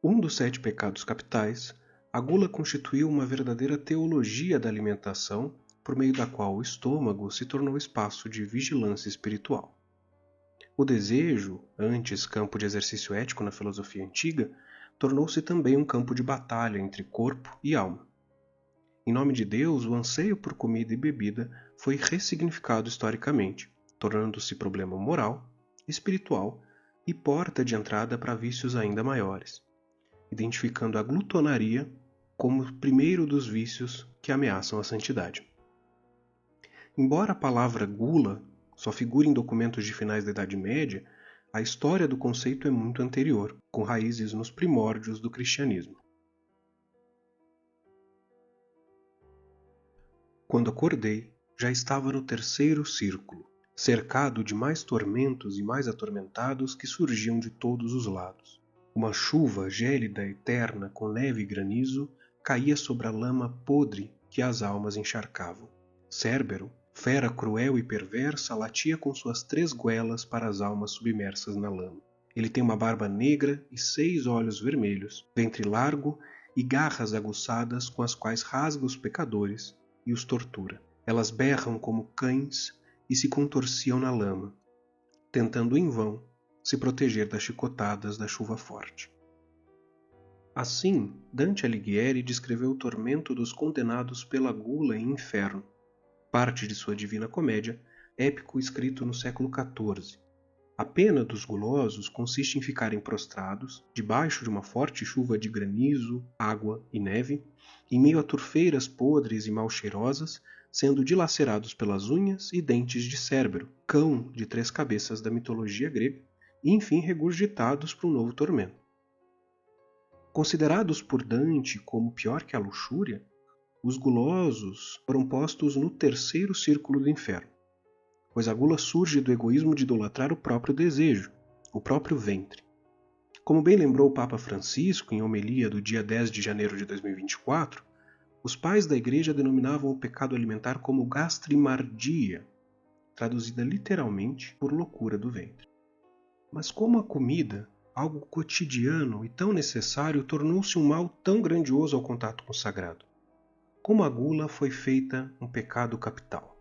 Um dos 7 pecados capitais, a gula constituiu uma verdadeira teologia da alimentação, por meio da qual o estômago se tornou espaço de vigilância espiritual. O desejo, antes campo de exercício ético na filosofia antiga, tornou-se também um campo de batalha entre corpo e alma. Em nome de Deus, o anseio por comida e bebida foi ressignificado historicamente, tornando-se problema moral, espiritual e porta de entrada para vícios ainda maiores, identificando a glutonaria como o primeiro dos vícios que ameaçam a santidade. Embora a palavra gula só figure em documentos de finais da Idade Média, a história do conceito é muito anterior, com raízes nos primórdios do cristianismo. Quando acordei, já estava no 3º círculo, cercado de mais tormentos e mais atormentados que surgiam de todos os lados. Uma chuva gélida eterna com neve e granizo caía sobre a lama podre que as almas encharcavam. Cérbero, fera cruel e perversa, latia com suas 3 goelas para as almas submersas na lama. Ele tem uma barba negra e 6 olhos vermelhos, ventre largo e garras aguçadas com as quais rasga os pecadores e os tortura. Elas berram como cães e se contorciam na lama, tentando em vão se proteger das chicotadas da chuva forte. Assim, Dante Alighieri descreveu o tormento dos condenados pela gula em inferno, parte de sua Divina Comédia, épico escrito no século XIV. A pena dos gulosos consiste em ficarem prostrados, debaixo de uma forte chuva de granizo, água e neve, em meio a turfeiras podres e mal cheirosas, sendo dilacerados pelas unhas e dentes de Cérbero, cão de 3 cabeças da mitologia grega, e enfim regurgitados para um novo tormento. Considerados por Dante como pior que a luxúria, os gulosos foram postos no 3º círculo do inferno, pois a gula surge do egoísmo de idolatrar o próprio desejo, o próprio ventre. Como bem lembrou o Papa Francisco em homilia do dia 10 de janeiro de 2024, os pais da Igreja denominavam o pecado alimentar como gastrimardia, traduzida literalmente por loucura do ventre. Mas como a comida, algo cotidiano e tão necessário, tornou-se um mal tão grandioso ao contato com o sagrado? Como a gula foi feita um pecado capital?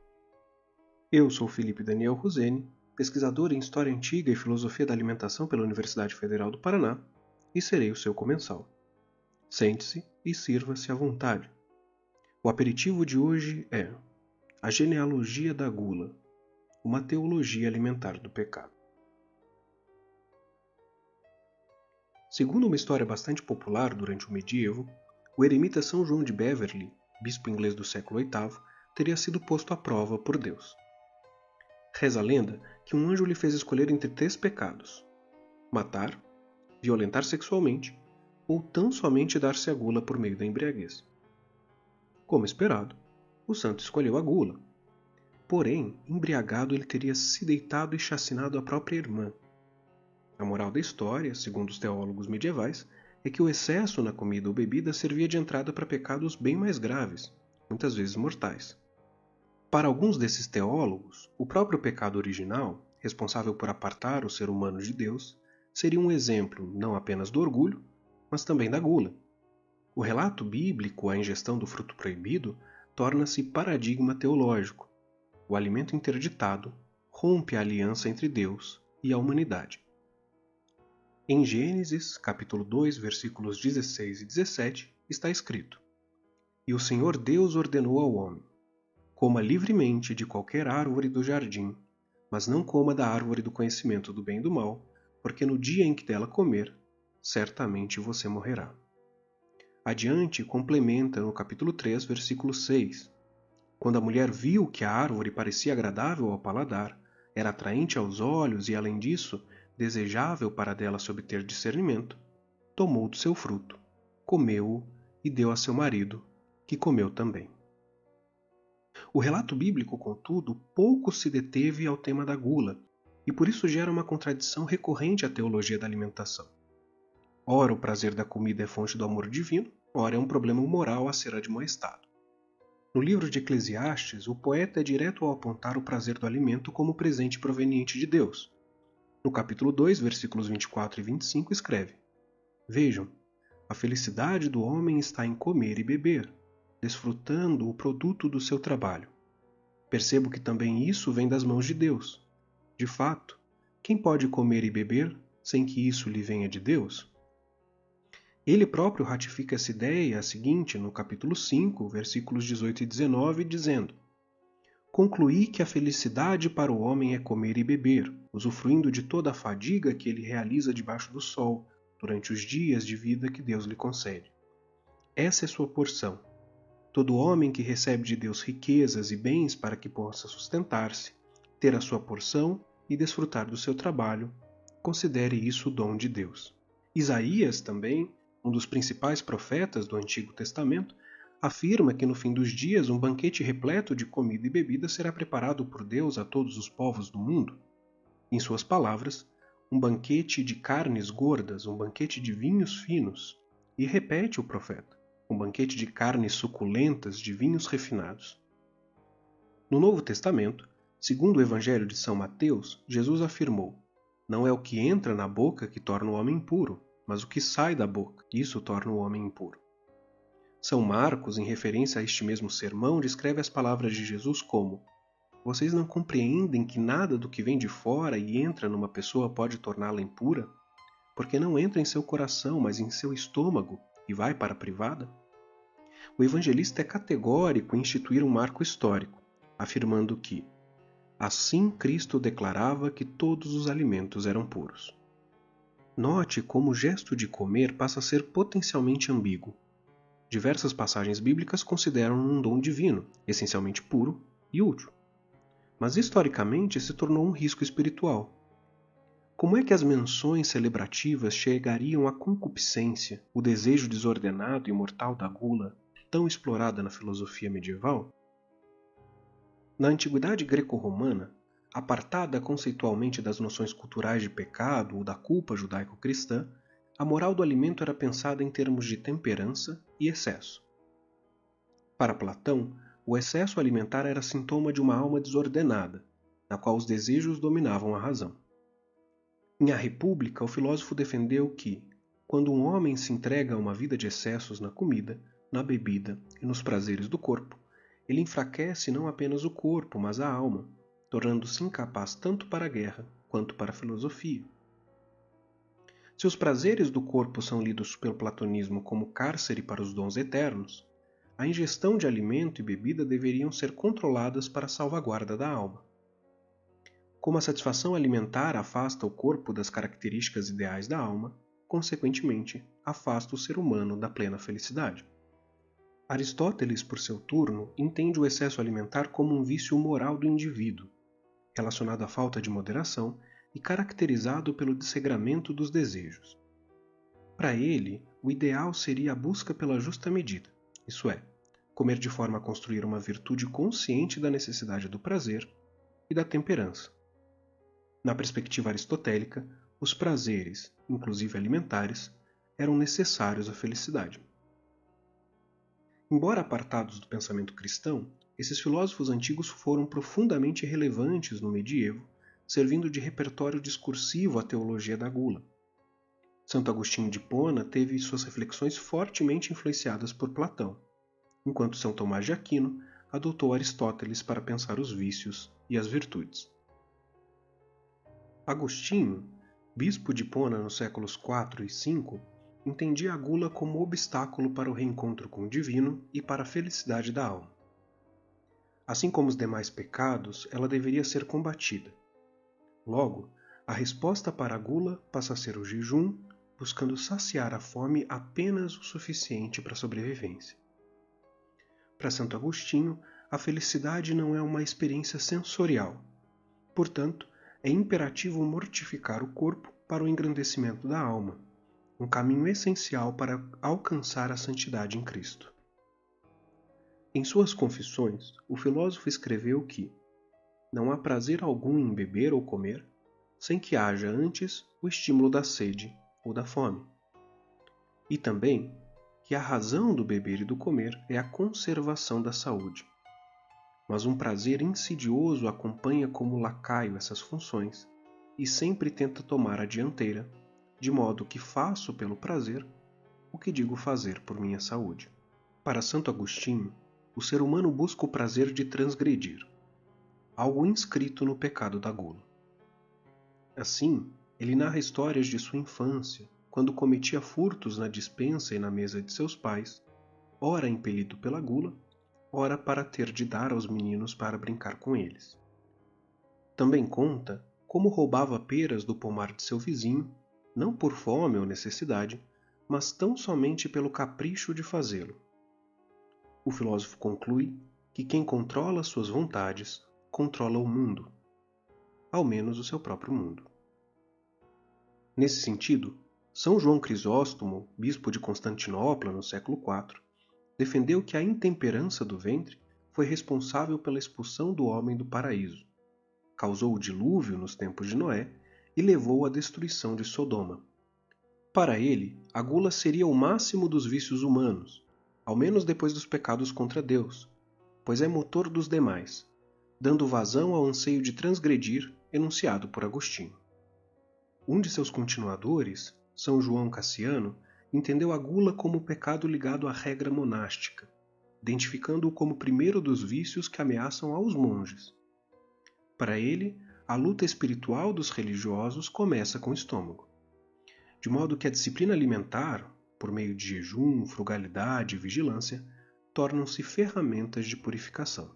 Eu sou Felipe Daniel Roseni, pesquisador em História Antiga e Filosofia da Alimentação pela Universidade Federal do Paraná, e serei o seu comensal. Sente-se e sirva-se à vontade. O aperitivo de hoje é A Genealogia da Gula, uma teologia alimentar do pecado. Segundo uma história bastante popular durante o medievo, o eremita São João de Beverley, bispo inglês do século VIII, teria sido posto à prova por Deus. Reza a lenda que um anjo lhe fez escolher entre 3 pecados: matar, violentar sexualmente ou tão somente dar-se a gula por meio da embriaguez. Como esperado, o santo escolheu a gula. Porém, embriagado, ele teria se deitado e chacinado a própria irmã. A moral da história, segundo os teólogos medievais, é que o excesso na comida ou bebida servia de entrada para pecados bem mais graves, muitas vezes mortais. Para alguns desses teólogos, o próprio pecado original, responsável por apartar o ser humano de Deus, seria um exemplo não apenas do orgulho, mas também da gula. O relato bíblico, a ingestão do fruto proibido, torna-se paradigma teológico. O alimento interditado rompe a aliança entre Deus e a humanidade. Em Gênesis, capítulo 2, versículos 16 e 17, está escrito: E o Senhor Deus ordenou ao homem: coma livremente de qualquer árvore do jardim, mas não coma da árvore do conhecimento do bem e do mal, porque no dia em que dela comer, certamente você morrerá. Adiante, complementa no capítulo 3, versículo 6. Quando a mulher viu que a árvore parecia agradável ao paladar, era atraente aos olhos e, além disso, desejável para dela se obter discernimento, tomou do seu fruto, comeu-o e deu a seu marido, que comeu também. O relato bíblico, contudo, pouco se deteve ao tema da gula, e por isso gera uma contradição recorrente à teologia da alimentação. Ora, o prazer da comida é fonte do amor divino, ora é um problema moral a ser admoestado. No livro de Eclesiastes, o poeta é direto ao apontar o prazer do alimento como presente proveniente de Deus. No capítulo 2, versículos 24 e 25, escreve: Vejam, A felicidade do homem está em comer e beber, desfrutando o produto do seu trabalho. Percebo que também isso vem das mãos de Deus. De fato, quem pode comer e beber sem que isso lhe venha de Deus? Ele próprio ratifica essa ideia a seguinte no capítulo 5, versículos 18 e 19, dizendo: Concluí que a felicidade para o homem é comer e beber, usufruindo de toda a fadiga que ele realiza debaixo do sol, durante os dias de vida que Deus lhe concede. Essa é sua porção. Todo homem que recebe de Deus riquezas e bens para que possa sustentar-se, ter a sua porção e desfrutar do seu trabalho, considere isso o dom de Deus. Isaías também, um dos principais profetas do Antigo Testamento, afirma que no fim dos dias um banquete repleto de comida e bebida será preparado por Deus a todos os povos do mundo. Em suas palavras, um banquete de carnes gordas, um banquete de vinhos finos. E repete o profeta, um banquete de carnes suculentas, de vinhos refinados. No Novo Testamento, segundo o Evangelho de São Mateus, Jesus afirmou: Não é o que entra na boca que torna o homem impuro, mas o que sai da boca, isso torna o homem impuro. São Marcos, em referência a este mesmo sermão, descreve as palavras de Jesus como: Vocês não compreendem que nada do que vem de fora e entra numa pessoa pode torná-la impura? Porque não entra em seu coração, mas em seu estômago, e vai para a privada? O evangelista é categórico em instituir um marco histórico, afirmando que assim Cristo declarava que todos os alimentos eram puros. Note como o gesto de comer passa a ser potencialmente ambíguo. Diversas passagens bíblicas consideram um dom divino, essencialmente puro e útil. Mas historicamente se tornou um risco espiritual. Como é que as menções celebrativas chegariam à concupiscência, o desejo desordenado e mortal da gula, tão explorada na filosofia medieval? Na antiguidade greco-romana, apartada conceitualmente das noções culturais de pecado ou da culpa judaico-cristã, a moral do alimento era pensada em termos de temperança e excesso. Para Platão, o excesso alimentar era sintoma de uma alma desordenada, na qual os desejos dominavam a razão. Em A República, o filósofo defendeu que, quando um homem se entrega a uma vida de excessos na comida, na bebida e nos prazeres do corpo, ele enfraquece não apenas o corpo, mas a alma, tornando-se incapaz tanto para a guerra quanto para a filosofia. Se os prazeres do corpo são lidos pelo platonismo como cárcere para os dons eternos, a ingestão de alimento e bebida deveriam ser controladas para a salvaguarda da alma. Como a satisfação alimentar afasta o corpo das características ideais da alma, consequentemente, afasta o ser humano da plena felicidade. Aristóteles, por seu turno, entende o excesso alimentar como um vício moral do indivíduo, relacionado à falta de moderação e caracterizado pelo desregramento dos desejos. Para ele, o ideal seria a busca pela justa medida, isso é, comer de forma a construir uma virtude consciente da necessidade do prazer e da temperança. Na perspectiva aristotélica, os prazeres, inclusive alimentares, eram necessários à felicidade. Embora apartados do pensamento cristão, esses filósofos antigos foram profundamente relevantes no medievo, servindo de repertório discursivo à teologia da gula. Santo Agostinho de Hipona teve suas reflexões fortemente influenciadas por Platão, enquanto São Tomás de Aquino adotou Aristóteles para pensar os vícios e as virtudes. Agostinho, bispo de Hipona nos séculos IV e V, entendia a gula como obstáculo para o reencontro com o divino e para a felicidade da alma. Assim como os demais pecados, ela deveria ser combatida. Logo, a resposta para a gula passa a ser o jejum, buscando saciar a fome apenas o suficiente para a sobrevivência. Para Santo Agostinho, a felicidade não é uma experiência sensorial. Portanto, é imperativo mortificar o corpo para o engrandecimento da alma, um caminho essencial para alcançar a santidade em Cristo. Em suas Confissões, o filósofo escreveu que não há prazer algum em beber ou comer, sem que haja antes o estímulo da sede ou da fome. E também que a razão do beber e do comer é a conservação da saúde. Mas um prazer insidioso acompanha como lacaio essas funções e sempre tenta tomar a dianteira, de modo que faço pelo prazer o que digo fazer por minha saúde. Para Santo Agostinho, o ser humano busca o prazer de transgredir, algo inscrito no pecado da gula. Assim, ele narra histórias de sua infância, quando cometia furtos na despensa e na mesa de seus pais, ora impelido pela gula, ora para ter de dar aos meninos para brincar com eles. Também conta como roubava peras do pomar de seu vizinho, não por fome ou necessidade, mas tão somente pelo capricho de fazê-lo. O filósofo conclui que quem controla suas vontades controla o mundo, ao menos o seu próprio mundo. Nesse sentido, São João Crisóstomo, bispo de Constantinopla no século IV, defendeu que a intemperança do ventre foi responsável pela expulsão do homem do paraíso, causou o dilúvio nos tempos de Noé e levou à destruição de Sodoma. Para ele, a gula seria o máximo dos vícios humanos, ao menos depois dos pecados contra Deus, pois é motor dos demais, dando vazão ao anseio de transgredir enunciado por Agostinho. Um de seus continuadores, São João Cassiano, entendeu a gula como o pecado ligado à regra monástica, identificando-o como o primeiro dos vícios que ameaçam aos monges. Para ele, a luta espiritual dos religiosos começa com o estômago. De modo que a disciplina alimentar, por meio de jejum, frugalidade e vigilância, tornam-se ferramentas de purificação.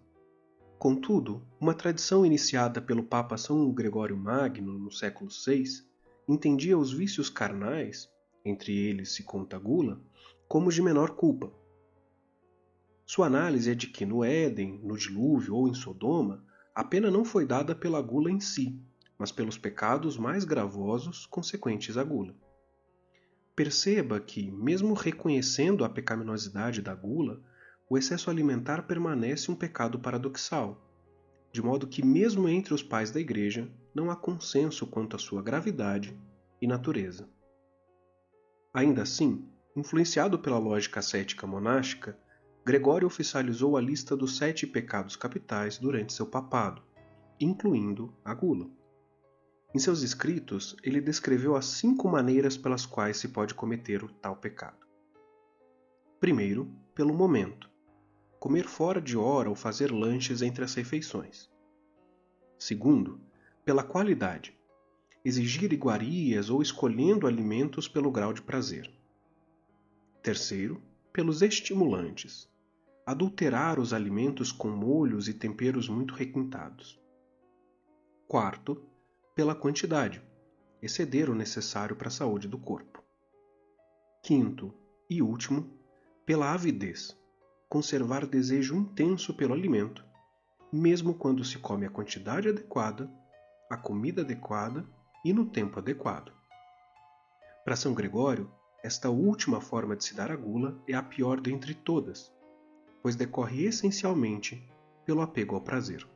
Contudo, uma tradição iniciada pelo Papa São Gregório Magno no século VI entendia os vícios carnais, entre eles se conta a gula, como os de menor culpa. Sua análise é de que no Éden, no dilúvio ou em Sodoma, a pena não foi dada pela gula em si, mas pelos pecados mais gravosos consequentes à gula. Perceba que, mesmo reconhecendo a pecaminosidade da gula, o excesso alimentar permanece um pecado paradoxal, de modo que mesmo entre os pais da Igreja não há consenso quanto à sua gravidade e natureza. Ainda assim, influenciado pela lógica ascética monástica, Gregório oficializou a lista dos 7 pecados capitais durante seu papado, incluindo a gula. Em seus escritos, ele descreveu as 5 maneiras pelas quais se pode cometer o tal pecado. Primeiro, pelo momento. Comer fora de hora ou fazer lanches entre as refeições. Segundo, pela qualidade. Exigir iguarias ou escolhendo alimentos pelo grau de prazer. Terceiro, pelos estimulantes. Adulterar os alimentos com molhos e temperos muito requintados. Quarto, pela quantidade. Exceder o necessário para a saúde do corpo. Quinto e último, pela avidez. Conservar desejo intenso pelo alimento, mesmo quando se come a quantidade adequada, a comida adequada e no tempo adequado. Para São Gregório, esta última forma de se dar a gula é a pior dentre todas, pois decorre essencialmente pelo apego ao prazer.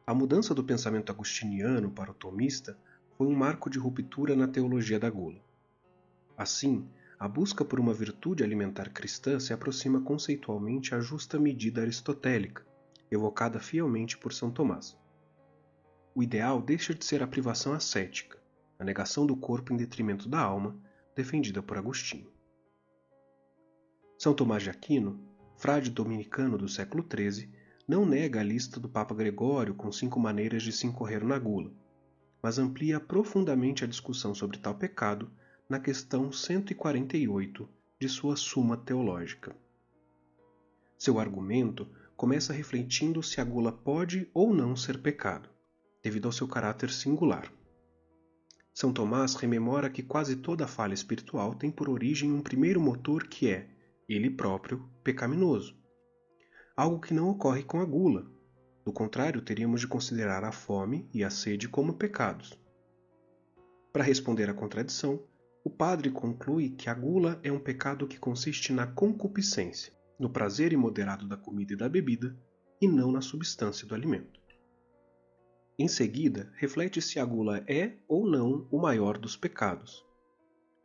A mudança do pensamento agostiniano para o tomista foi um marco de ruptura na teologia da gula. Assim, a busca por uma virtude alimentar cristã se aproxima conceitualmente à justa medida aristotélica, evocada fielmente por São Tomás. O ideal deixa de ser a privação ascética, a negação do corpo em detrimento da alma, defendida por Agostinho. São Tomás de Aquino, frade dominicano do século XIII, não nega a lista do Papa Gregório com 5 maneiras de se incorrer na gula, mas amplia profundamente a discussão sobre tal pecado na questão 148 de sua Suma Teológica. Seu argumento começa refletindo se a gula pode ou não ser pecado, devido ao seu caráter singular. São Tomás rememora que quase toda falha espiritual tem por origem um primeiro motor que é, ele próprio, pecaminoso. Algo que não ocorre com a gula. Do contrário, teríamos de considerar a fome e a sede como pecados. Para responder à contradição, o padre conclui que a gula é um pecado que consiste na concupiscência, no prazer imoderado da comida e da bebida, e não na substância do alimento. Em seguida, reflete se a gula é ou não o maior dos pecados.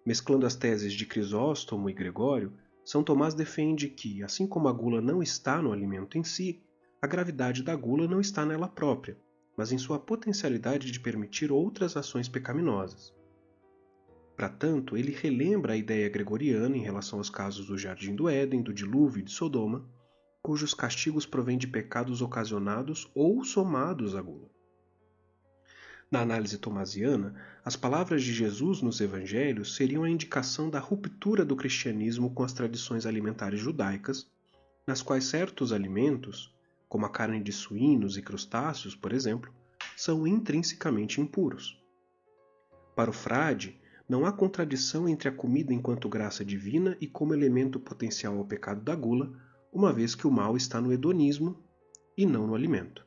Mesclando as teses de Crisóstomo e Gregório, São Tomás defende que, assim como a gula não está no alimento em si, a gravidade da gula não está nela própria, mas em sua potencialidade de permitir outras ações pecaminosas. Para tanto, ele relembra a ideia gregoriana em relação aos casos do Jardim do Éden, do dilúvio e de Sodoma, cujos castigos provêm de pecados ocasionados ou somados à gula. Na análise tomasiana, as palavras de Jesus nos evangelhos seriam a indicação da ruptura do cristianismo com as tradições alimentares judaicas, nas quais certos alimentos, como a carne de suínos e crustáceos, por exemplo, são intrinsecamente impuros. Para o frade, não há contradição entre a comida enquanto graça divina e como elemento potencial ao pecado da gula, uma vez que o mal está no hedonismo e não no alimento.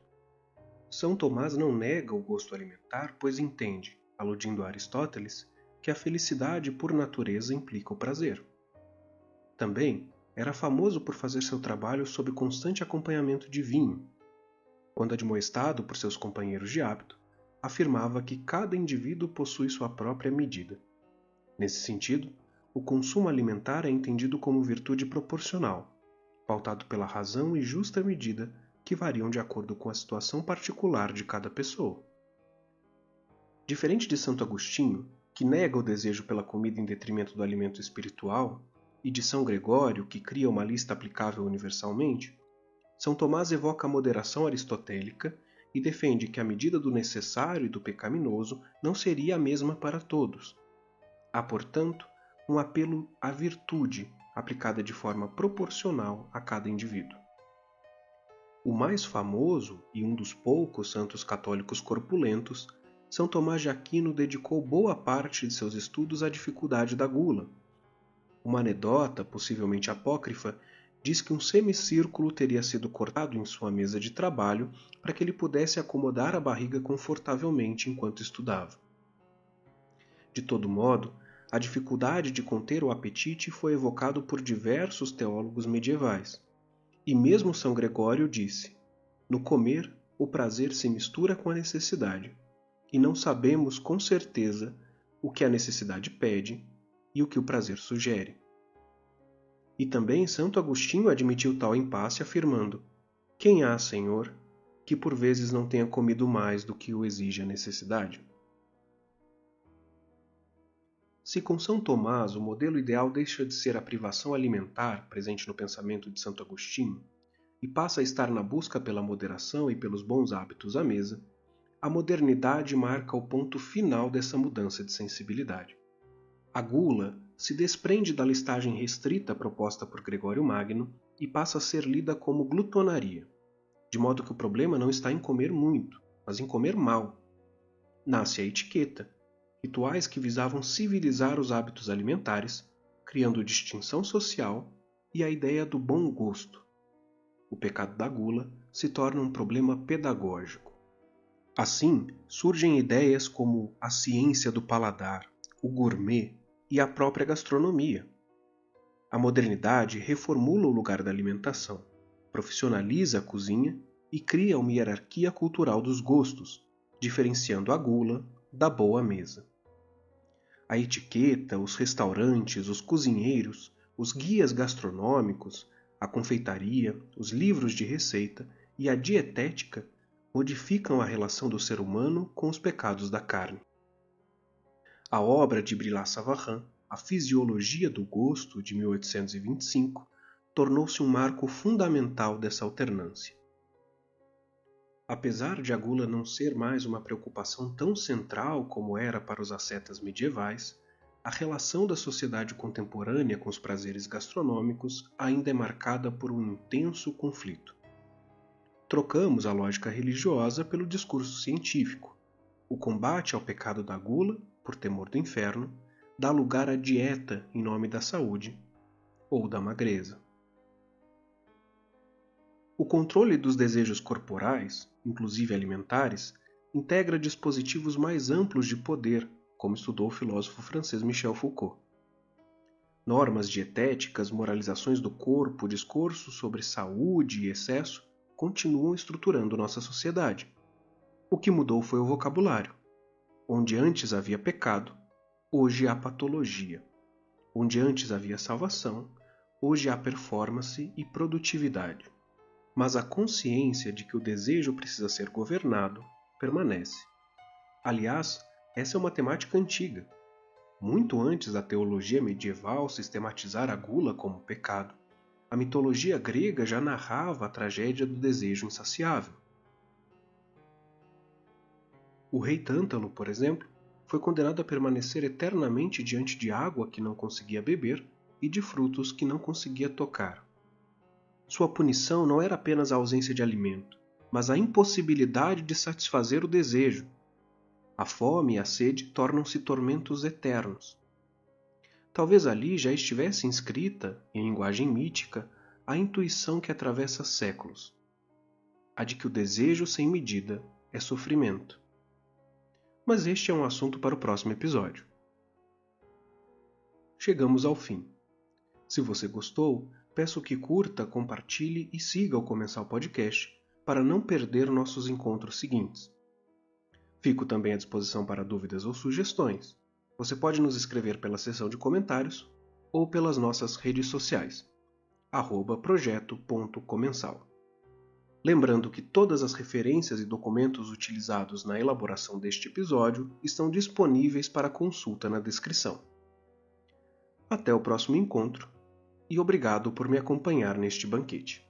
São Tomás não nega o gosto alimentar, pois entende, aludindo a Aristóteles, que a felicidade por natureza implica o prazer. Também era famoso por fazer seu trabalho sob constante acompanhamento de vinho. Quando admoestado por seus companheiros de hábito, afirmava que cada indivíduo possui sua própria medida. Nesse sentido, o consumo alimentar é entendido como virtude proporcional, pautado pela razão e justa medida que variam de acordo com a situação particular de cada pessoa. Diferente de Santo Agostinho, que nega o desejo pela comida em detrimento do alimento espiritual, e de São Gregório, que cria uma lista aplicável universalmente, São Tomás evoca a moderação aristotélica e defende que a medida do necessário e do pecaminoso não seria a mesma para todos. Há, portanto, um apelo à virtude aplicada de forma proporcional a cada indivíduo. O mais famoso e um dos poucos santos católicos corpulentos, São Tomás de Aquino dedicou boa parte de seus estudos à dificuldade da gula. Uma anedota, possivelmente apócrifa, diz que um semicírculo teria sido cortado em sua mesa de trabalho para que ele pudesse acomodar a barriga confortavelmente enquanto estudava. De todo modo, a dificuldade de conter o apetite foi evocado por diversos teólogos medievais. E mesmo São Gregório disse: no comer, o prazer se mistura com a necessidade, e não sabemos com certeza o que a necessidade pede e o que o prazer sugere. E também Santo Agostinho admitiu tal impasse, afirmando: quem há, Senhor, que por vezes não tenha comido mais do que o exige a necessidade? Se com São Tomás o modelo ideal deixa de ser a privação alimentar presente no pensamento de Santo Agostinho e passa a estar na busca pela moderação e pelos bons hábitos à mesa, a modernidade marca o ponto final dessa mudança de sensibilidade. A gula se desprende da listagem restrita proposta por Gregório Magno e passa a ser lida como glutonaria, de modo que o problema não está em comer muito, mas em comer mal. Nasce a etiqueta, rituais que visavam civilizar os hábitos alimentares, criando distinção social e a ideia do bom gosto. O pecado da gula se torna um problema pedagógico. Assim, surgem ideias como a ciência do paladar, o gourmet e a própria gastronomia. A modernidade reformula o lugar da alimentação, profissionaliza a cozinha e cria uma hierarquia cultural dos gostos, diferenciando a gula da boa mesa. A etiqueta, os restaurantes, os cozinheiros, os guias gastronômicos, a confeitaria, os livros de receita e a dietética modificam a relação do ser humano com os pecados da carne. A obra de Brillat-Savarin, A Fisiologia do Gosto, de 1825, tornou-se um marco fundamental dessa alternância. Apesar de a gula não ser mais uma preocupação tão central como era para os ascetas medievais, a relação da sociedade contemporânea com os prazeres gastronômicos ainda é marcada por um intenso conflito. Trocamos a lógica religiosa pelo discurso científico. O combate ao pecado da gula, por temor do inferno, dá lugar à dieta em nome da saúde ou da magreza. O controle dos desejos corporais, inclusive alimentares, integra dispositivos mais amplos de poder, como estudou o filósofo francês Michel Foucault. Normas dietéticas, moralizações do corpo, discursos sobre saúde e excesso continuam estruturando nossa sociedade. O que mudou foi o vocabulário. Onde antes havia pecado, hoje há patologia. Onde antes havia salvação, hoje há performance e produtividade. Mas a consciência de que o desejo precisa ser governado permanece. Aliás, essa é uma temática antiga. Muito antes da teologia medieval sistematizar a gula como pecado, a mitologia grega já narrava a tragédia do desejo insaciável. O rei Tântalo, por exemplo, foi condenado a permanecer eternamente diante de água que não conseguia beber e de frutos que não conseguia tocar. Sua punição não era apenas a ausência de alimento, mas a impossibilidade de satisfazer o desejo. A fome e a sede tornam-se tormentos eternos. Talvez ali já estivesse inscrita, em linguagem mítica, a intuição que atravessa séculos, a de que o desejo sem medida é sofrimento. Mas este é um assunto para o próximo episódio. Chegamos ao fim. Se você gostou, peço que curta, compartilhe e siga o Comensal Podcast para não perder nossos encontros seguintes. Fico também à disposição para dúvidas ou sugestões. Você pode nos escrever pela seção de comentários ou pelas nossas redes sociais, @projeto.comensal. Lembrando que todas as referências e documentos utilizados na elaboração deste episódio estão disponíveis para consulta na descrição. Até o próximo encontro e obrigado por me acompanhar neste banquete.